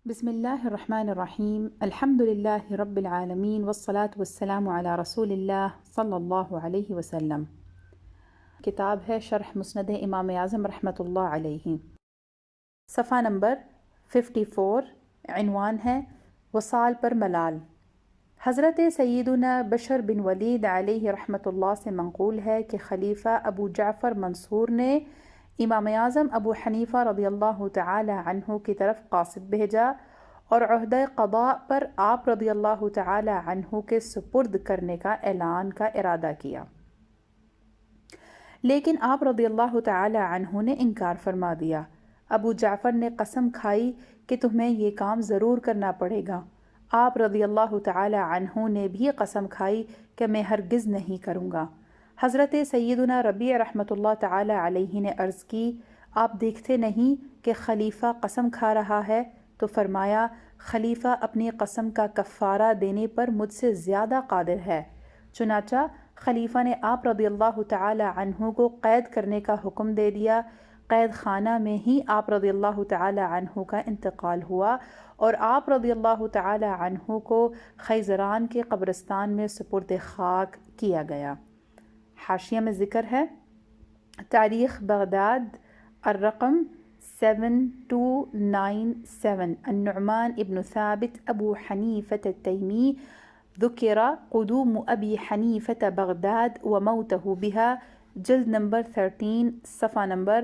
بسم الله الرحمن الرحيم الحمد لله رب العالمين والصلاة والسلام على رسول الله صلی اللہ علیہ وسلم۔ کتاب ہے شرح مسند امام اعظم رحمۃ اللہ علیہ، صفحہ نمبر 54، عنوان ہے وصال پر ملال۔ حضرت سیدنا بشر بن ولید علیہ رحمۃ اللہ سے منقول ہے کہ خلیفہ ابو جعفر منصور نے امام اعظم ابو حنیفہ رضی اللہ تعالی عنہ کی طرف قاصد بھیجا اور عہدہ قضاء پر آپ رضی اللہ تعالی عنہ کے سپرد کرنے کا اعلان کا ارادہ کیا، لیکن آپ رضی اللہ تعالی عنہ نے انکار فرما دیا۔ ابو جعفر نے قسم کھائی کہ تمہیں یہ کام ضرور کرنا پڑے گا۔ آپ رضی اللہ تعالی عنہ نے بھی قسم کھائی کہ میں ہرگز نہیں کروں گا۔ حضرت سیدنا ربیع رحمۃ اللہ تعالی علیہ نے عرض کی، آپ دیکھتے نہیں کہ خلیفہ قسم کھا رہا ہے؟ تو فرمایا، خلیفہ اپنی قسم کا کفارہ دینے پر مجھ سے زیادہ قادر ہے۔ چنانچہ خلیفہ نے آپ رضی اللہ تعالی عنہ کو قید کرنے کا حکم دے دیا۔ قید خانہ میں ہی آپ رضی اللہ تعالی عنہ کا انتقال ہوا اور آپ رضی اللہ تعالی عنہ کو خیزران کے قبرستان میں سپرد خاک کیا گیا۔ حاشیہ میں ذکر ہے، تاریخ بغداد الرقم 7297، النعمان ابن ثابت ابو حنیفة التیمی، ذکر قدوم ابی حنیفة بغداد وموتہ بها، جلد نمبر 13، صفحہ نمبر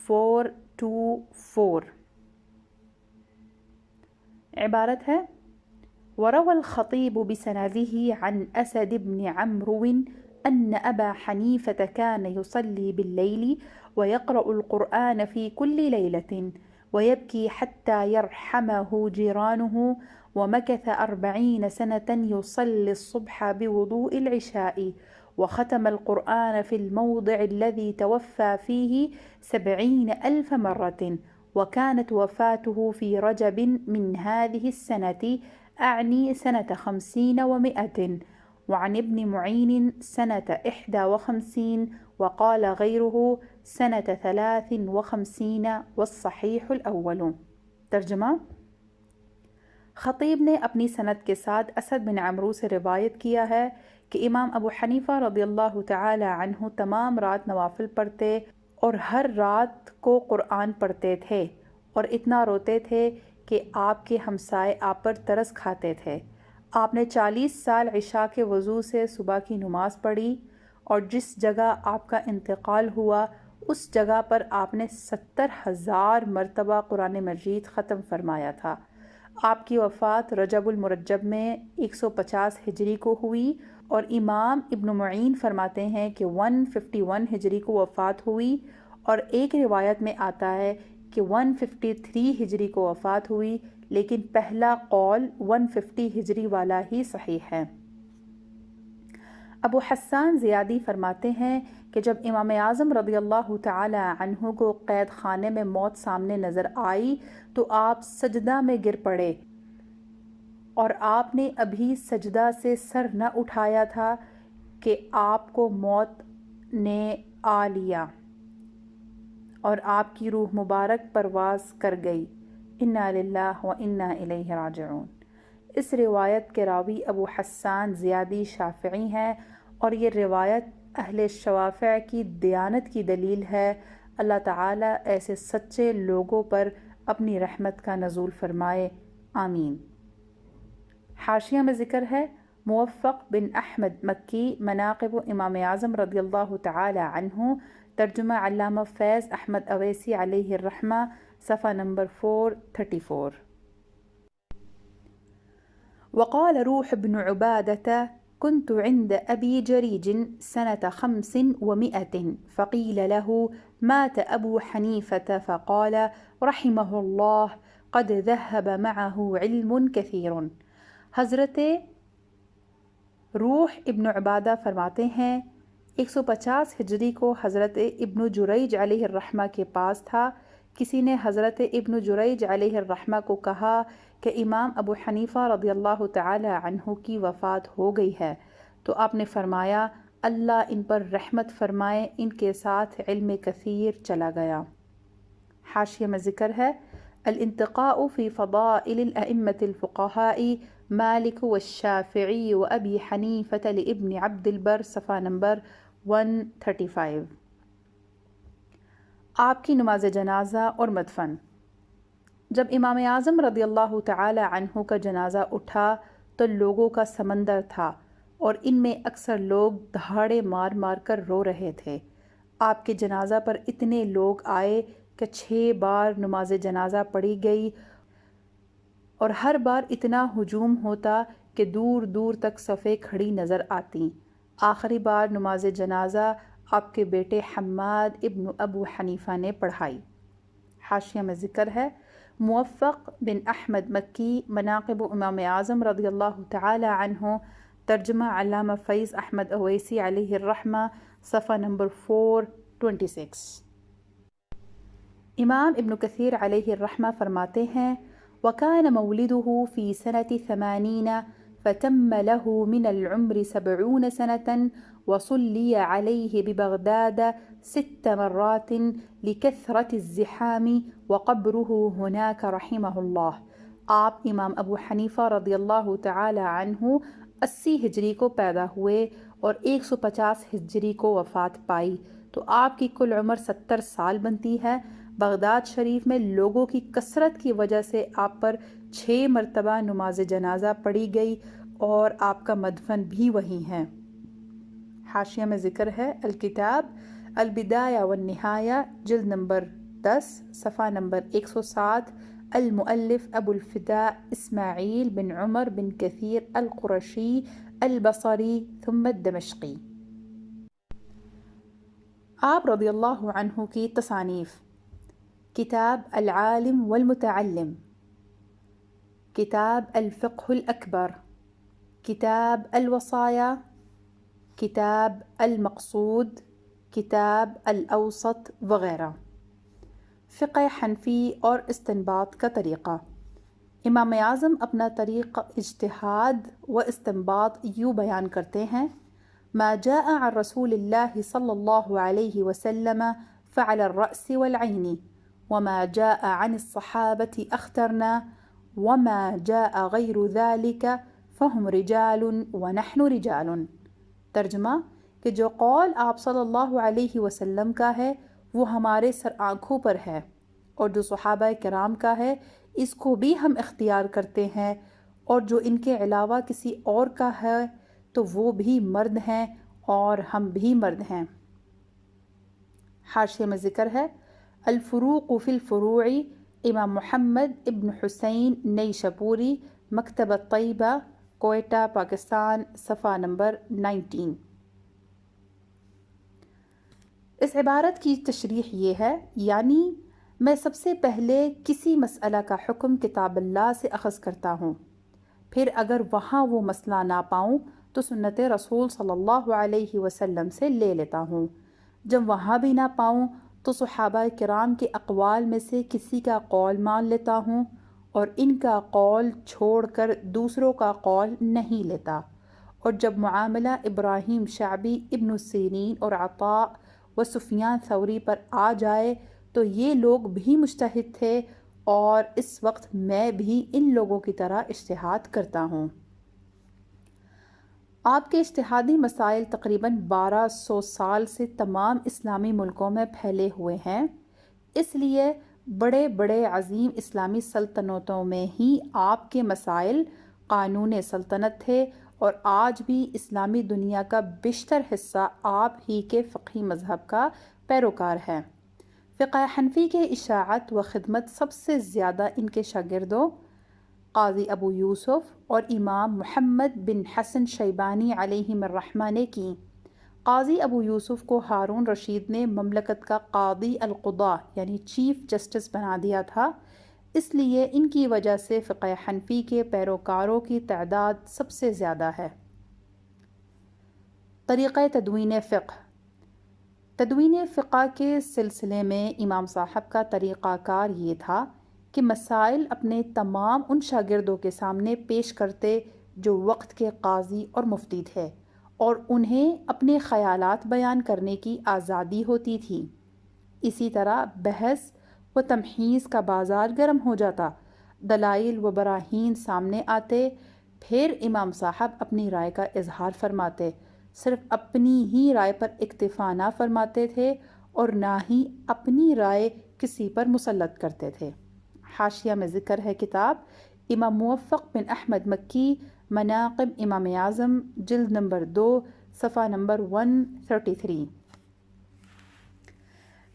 424۔ عبارت ہے، وروى الخطيب بسنده عن أسد بن عمرو أن أبا حنيفة كان يصلي بالليل ويقرأ القرآن في كل ليلة ويبكي حتى يرحمه جيرانه، ومكث 40 سنة يصلي الصبح بوضوء العشاء، وختم القرآن في الموضع الذي توفى فيه 70,000 مرة، وكانت وفاته في رجب من هذه السنة، أعني سنة 50 و100، وعن ابن معين سنة 51، وقال غيره سنة 53، والصحيح الأول۔ ترجمہ، خطیب نے اپنی سند کے ساتھ اسد بن عمرو سے روایت کیا ہے کہ امام ابو حنیفہ رضی اللہ تعالی عنہ تمام رات نوافل پڑھتے اور ہر رات کو قرآن پڑھتے تھے اور اتنا روتے تھے کہ آپ کے ہمسائے آپ پر ترس کھاتے تھے۔ آپ نے 40 سال عشاء کے وضو سے صبح کی نماز پڑھی اور جس جگہ آپ کا انتقال ہوا اس جگہ پر آپ نے 70,000 مرتبہ قرآن مجید ختم فرمایا تھا۔ آپ کی وفات رجب المرجب میں 150 ہجری کو ہوئی اور امام ابن معین فرماتے ہیں کہ 151 ہجری کو وفات ہوئی، اور ایک روایت میں آتا ہے کہ 153 ہجری کو وفات ہوئی، لیکن پہلا قول 150 ہجری والا ہی صحیح ہے۔ ابو حسان زیادی فرماتے ہیں کہ جب امام اعظم رضی اللہ تعالی عنہ کو قید خانے میں موت سامنے نظر آئی تو آپ سجدہ میں گر پڑے، اور آپ نے ابھی سجدہ سے سر نہ اٹھایا تھا کہ آپ کو موت نے آ لیا اور آپ کی روح مبارک پرواز کر گئی۔ انا للہ و انا الیہ راجعون۔ اس روایت کے راوی ابو حسان زیادی شافعی ہیں اور یہ روایت اہل شوافع کی دیانت کی دلیل ہے۔ اللہ تعالیٰ ایسے سچے لوگوں پر اپنی رحمت کا نزول فرمائے، آمین۔ حاشیہ میں ذکر ہے، موفق بن احمد مکی، مناقب امام اعظم رضی اللہ تعالی عنہ، ترجمہ علامہ فیض احمد اویسی علیہ الرحمہ، صفحہ نمبر 434۔ وقال روح بن عبادة كنت عند أبي جريج سنة 500، فقيل له مات أبو حنيفة، فقال رحمه الله قد ذهب معه علم كثير۔ حضرت روح ابن عبادہ فرماتے ہیں، 150 ہجری کو حضرت ابن جریج علیہ الرحمہ کے پاس تھا۔ کسی نے حضرت ابن جریج علیہ الرحمہ کو کہا کہ امام ابو حنیفہ رضی اللہ تعالی عنہ کی وفات ہو گئی ہے، تو آپ نے فرمایا، اللہ ان پر رحمت فرمائے، ان کے ساتھ علم کثیر چلا گیا۔ حاشیہ میں ذکر ہے، الانتقاء في فضائل الأئمة الفقهاء مالك والشافعي وأبي حنيفة لابن عبد البر، صفحہ نمبر 135۔ آپ کی نماز جنازہ اور مدفن۔ جب امام اعظم رضی اللہ تعالی عنہ کا جنازہ اٹھا تو لوگوں کا سمندر تھا اور ان میں اکثر لوگ دہاڑے مار مار کر رو رہے تھے۔ آپ کے جنازہ پر اتنے لوگ آئے کہ 6 بار نماز جنازہ پڑھی گئی اور ہر بار اتنا ہجوم ہوتا کہ دور دور تک صفیں کھڑی نظر آتیں۔ آخری بار نماز جنازہ آپ کے بیٹے حماد ابن ابو حنیفہ نے پڑھائی۔ حاشیہ میں ذکر ہے موفق بن احمد مکی، مناقب امام اعظم رضی اللہ تعالی عنہ، ترجمہ علامہ فیض احمد اویسی علیہ الرحمہ، صفحہ نمبر 426۔ امام ابن کثیر علیہ الرحمہ فرماتے ہیں وَكَانَ مَوْلِدُهُ فِي سَنَةِ 80 فَتَمَّ لَهُ مِنَ الْعُمْرِ 70 سَنَةً وَصُلِّيَ عَلَيْهِ بِبَغْدَادَ 6 مرات لِكَثْرَةِ الزِّحَامِ وَقَبْرُهُ هُنَاكَ رحمہ اللہ۔ آپ امام ابو حنیفہ رضی اللہ تعالی عنہ 80 ہجری کو پیدا ہوئے اور 150 ہجری کو وفات پائی تو آپ کی کل عمر 70 سال بنتی ہے۔ بغداد شریف میں لوگوں کی کثرت کی وجہ سے آپ پر 6 مرتبہ نماز جنازہ پڑھی گئی اور آپ کا مدفن بھی وہیں ہے۔ حاشیہ میں ذکر ہے الکتاب البدایہ والنہایہ، جلد نمبر 10، صفحہ نمبر 107، المؤلف ابو الفداء اسماعیل بن عمر بن کثیر القرشی البصری ثم الدمشقی۔ آپ رضی اللہ عنہ کی تصانیف: کتاب العالم والمتعلم، کتاب الفقہ الاکبر، کتاب الوصایا، کتاب المقصود، کتاب الاوسط وغیرہ۔ فقہ حنفی اور استنباط کا طریقہ۔ امام اعظم اپنا طریقہ اجتہاد و استنباط یوں بیان کرتے ہیں: ما جاء عن رسول اللہ صلی اللہ علیہ وسلم فعلى الرأس والعين وما جاء عن الصحابة اخترنا وما جاء غير ذلك فهم رجال ونحن رجال۔ ترجمہ کہ جو قول آپ صلی اللہ علیہ وسلم کا ہے وہ ہمارے سر آنکھوں پر ہے، اور جو صحابہ کرام کا ہے اس کو بھی ہم اختیار کرتے ہیں، اور جو ان کے علاوہ کسی اور کا ہے تو وہ بھی مرد ہیں اور ہم بھی مرد ہیں۔ حاشیہ میں ذکر ہے الفروق فی الفروع، امام محمد ابن حسین نیشاپوری، مکتبۃ طیبہ، کوئٹہ، پاکستان، صفحہ نمبر 19۔ اس عبارت کی تشریح یہ ہے، یعنی میں سب سے پہلے کسی مسئلہ کا حکم کتاب اللہ سے اخذ کرتا ہوں، پھر اگر وہاں وہ مسئلہ نہ پاؤں تو سنت رسول صلی اللہ علیہ وسلم سے لے لیتا ہوں، جب وہاں بھی نہ پاؤں تو صحابہ کرام کے اقوال میں سے کسی کا قول مان لیتا ہوں اور ان کا قول چھوڑ کر دوسروں کا قول نہیں لیتا، اور جب معاملہ ابراہیم شعبی، ابن سیرین اور عطاء و سفیان ثوری پر آ جائے تو یہ لوگ بھی مجتہد تھے اور اس وقت میں بھی ان لوگوں کی طرح اجتہاد کرتا ہوں۔ آپ کے اجتہادی مسائل تقریباً 1200 سال سے تمام اسلامی ملکوں میں پھیلے ہوئے ہیں، اس لیے بڑے بڑے عظیم اسلامی سلطنتوں میں ہی آپ کے مسائل قانون سلطنت تھے، اور آج بھی اسلامی دنیا کا بیشتر حصہ آپ ہی کے فقہی مذہب کا پیروکار ہے۔ فقہ حنفی کے اشاعت و خدمت سب سے زیادہ ان کے شاگردوں قاضی ابو یوسف اور امام محمد بن حسن شیبانی علیہم الرحمہ نے کی۔ قاضی ابو یوسف کو ہارون رشید نے مملکت کا قاضی القضاء یعنی چیف جسٹس بنا دیا تھا، اس لیے ان کی وجہ سے فقہ حنفی کے پیروکاروں کی تعداد سب سے زیادہ ہے۔ طریقہ تدوین فقہ۔ تدوین فقہ کے سلسلے میں امام صاحب کا طریقہ کار یہ تھا کہ مسائل اپنے تمام ان شاگردوں کے سامنے پیش کرتے جو وقت کے قاضی اور مفتی تھے، اور انہیں اپنے خیالات بیان کرنے کی آزادی ہوتی تھی۔ اسی طرح بحث و تمحیص کا بازار گرم ہو جاتا، دلائل و براہین سامنے آتے، پھر امام صاحب اپنی رائے کا اظہار فرماتے، صرف اپنی ہی رائے پر اکتفا نہ فرماتے تھے اور نہ ہی اپنی رائے کسی پر مسلط کرتے تھے۔ حاشیہ میں ذکر ہے کتاب امام موفق بن احمد مکی مناقب امام اعظم، جلد نمبر 2، صفحہ نمبر 133۔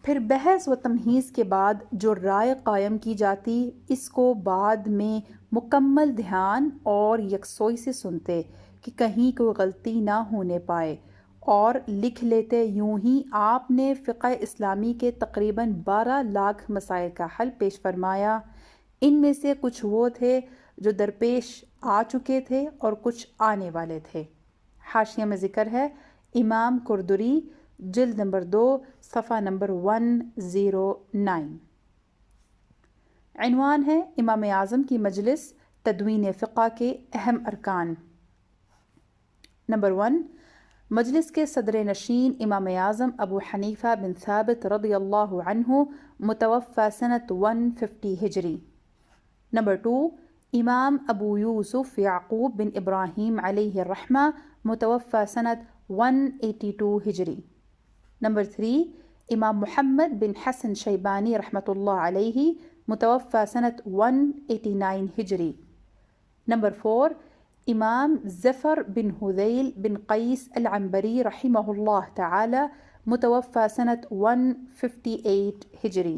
پھر بحث و تمہیز کے بعد جو رائے قائم کی جاتی، اس کو بعد میں مکمل دھیان اور یکسوئی سے سنتے کہ کہیں کوئی غلطی نہ ہونے پائے، اور لکھ لیتے۔ یوں ہی آپ نے فقہ اسلامی کے تقریباً 12 لاکھ مسائل کا حل پیش فرمایا۔ ان میں سے کچھ وہ تھے جو درپیش آ چکے تھے اور کچھ آنے والے تھے۔ حاشیہ میں ذکر ہے امام قردری، جلد نمبر 2، صفحہ نمبر 109۔ عنوان ہے امام اعظم کی مجلس تدوین فقہ کے اہم ارکان۔ نمبر 1، مجلس کے صدر نشین امام اعظم ابو حنیفہ بن ثابت رضی اللہ عنہ، متوفی سنۃ 150 ہجری۔ نمبر 2، امام ابو یوسف یعقوب بن ابراہیم علیہ الرحمہ، متوفی سنۃ 182 ہجری۔ نمبر 3، امام محمد بن حسن شیبانی رحمۃ اللہ علیہ، متوفی سنۃ 189 ہجری۔ نمبر 4، امام ظفر بن حذیل بن قیس العنبری رحمہ اللہ تعالی، متوفی سنۃ 158 ہجری۔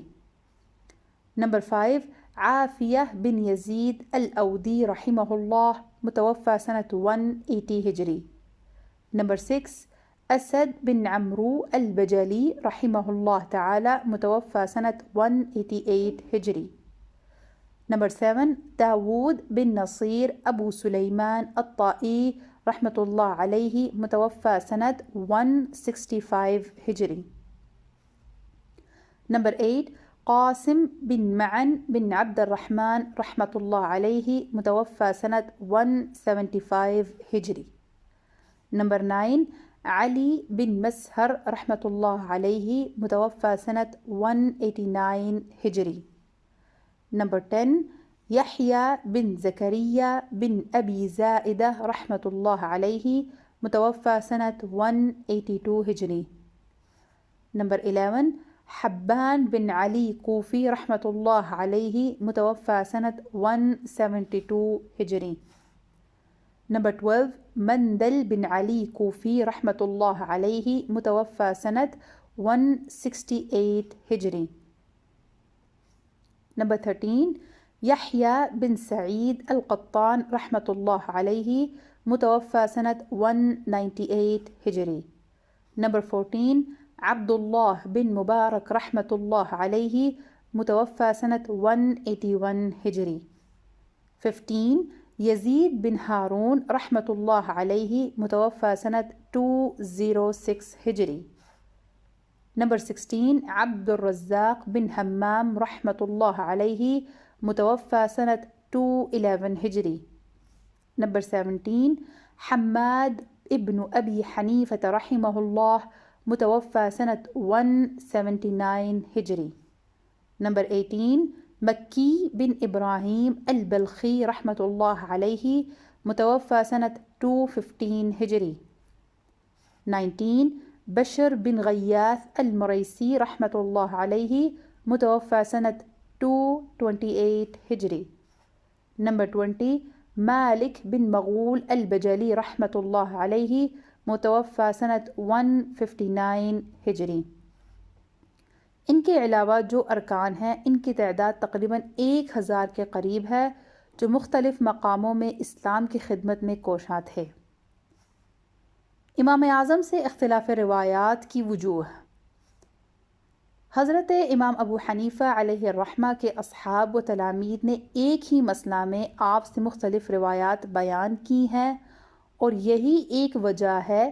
نمبر 5، عافیہ بن یزید الاودی رحمہ اللہ، متوفی سنۃ 180 ہجری۔ نمبر 6، اسد بن عمرو البجلی رحمہ اللہ تعالی، متوفی سنۃ 188 ہجری۔ نمبر 7، داود بن نصیر ابو سلیمان الطائی رحمۃ اللہ علیہ، متوفی سنۃ 165 ہجری۔ نمبر 8، قاسم بن معن بن عبد الرحمن رحمۃ اللہ علیہ، متوفی سنۃ 175 ہجری۔ نمبر 9، علی بن مسہر رحمۃ اللہ علیہ، متوفی سنۃ 189 ہجری۔ نمبر 10، یحییٰ بن زکریا بن ابی زائدہ رحمۃ اللہ علیہ، متوفی سنۃ 182 ہجری۔ نمبر 11، حبان بن علی کوفی رحمۃ اللہ علیہ، متوفی سنۃ 172 ہجری۔ نمبر 12، مندل بن علی کوفی رحمۃ اللہ علیہ، متوفی سنۃ 168 ہجری۔ نمبر 13، یحییٰ بن سعید القطان رحمۃ اللہ علیہ، متوفی سنۃ 198 ہجری۔ نمبر 14، عبداللہ بن مبارک رحمۃ اللہ علیہ، متوفی سنۃ 181 ہجری۔ 15، یزید بن ہارون رحمۃ اللہ علیہ، متوفی سنۃ 206 ہجری۔ نمبر 16، عبد الرزاق بن حمام رحمۃ اللہ علیہ، متوفی سنۃ 211 ہجری۔ نمبر 17، حماد ابن ابی حنیفہ رحمہ اللہ، متوفی سنۃ 179 ہجری۔ نمبر 18، مکی بن ابراہیم البلخی رحمۃ اللہ علیہ، متوفی سنۃ 215 ہجری۔ 19، بشر بن غیاث المریسی رحمۃ اللہ علیہ، متوفی سنۃ 228 ہجری۔ نمبر 20، مالک بن مغول البجلی رحمۃ اللہ علیہ، متوفی سنۃ 159 ہجری۔ ان کے علاوہ جو ارکان ہیں، ان کی تعداد تقریباً 1000 کے قریب ہے، جو مختلف مقاموں میں اسلام کی خدمت میں کوشاں تھے۔ امام اعظم سے اختلاف روایات کی وجوہ۔ حضرت امام ابو حنیفہ علیہ الرحمہ کے اصحاب و تلامید نے ایک ہی مسئلہ میں آپ سے مختلف روایات بیان کی ہیں، اور یہی ایک وجہ ہے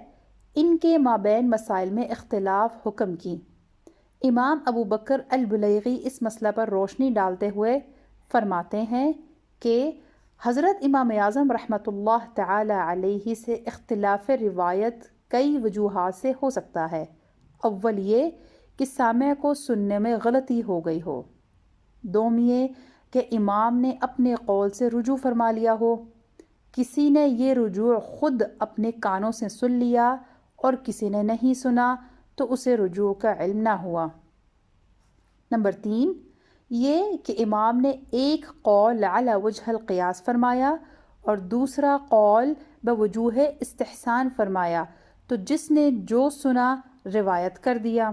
ان کے مابین مسائل میں اختلاف حکم کی۔ امام ابو بکر البلیغی اس مسئلہ پر روشنی ڈالتے ہوئے فرماتے ہیں کہ حضرت امام اعظم رحمۃ اللہ تعالی علیہ سے اختلاف روایت کئی وجوہات سے ہو سکتا ہے۔ اول یہ کہ سامع کو سننے میں غلطی ہو گئی ہو، دوم یہ کہ امام نے اپنے قول سے رجوع فرما لیا ہو، کسی نے یہ رجوع خود اپنے کانوں سے سن لیا اور کسی نے نہیں سنا تو اسے رجوع کا علم نہ ہوا۔ نمبر 3 یہ کہ امام نے ایک قول علی وجہ القیاس فرمایا اور دوسرا قول بوجوہ استحسان فرمایا تو جس نے جو سنا روایت کر دیا۔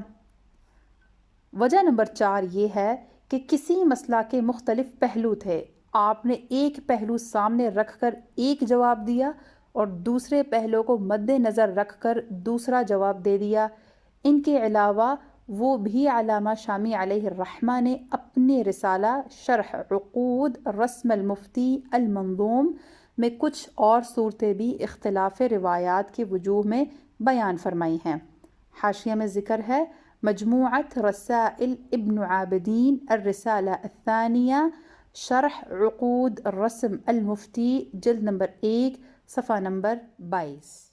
وجہ نمبر 4 یہ ہے کہ کسی مسئلہ کے مختلف پہلو تھے، آپ نے ایک پہلو سامنے رکھ کر ایک جواب دیا اور دوسرے پہلو کو مد نظر رکھ کر دوسرا جواب دے دیا۔ ان کے علاوہ وہ بھی علامہ شامی علیہ الرحمہ نے اپنے رسالہ شرح عقود رسم المفتی المنظوم میں کچھ اور صورتیں بھی اختلاف روایات کی وجوہ میں بیان فرمائی ہیں۔ حاشیہ میں ذکر ہے مجموعۃ رسائل ابن عابدین الرسالہ الثانیہ شرح عقود رسم المفتی جلد نمبر 1 صفحہ نمبر 22۔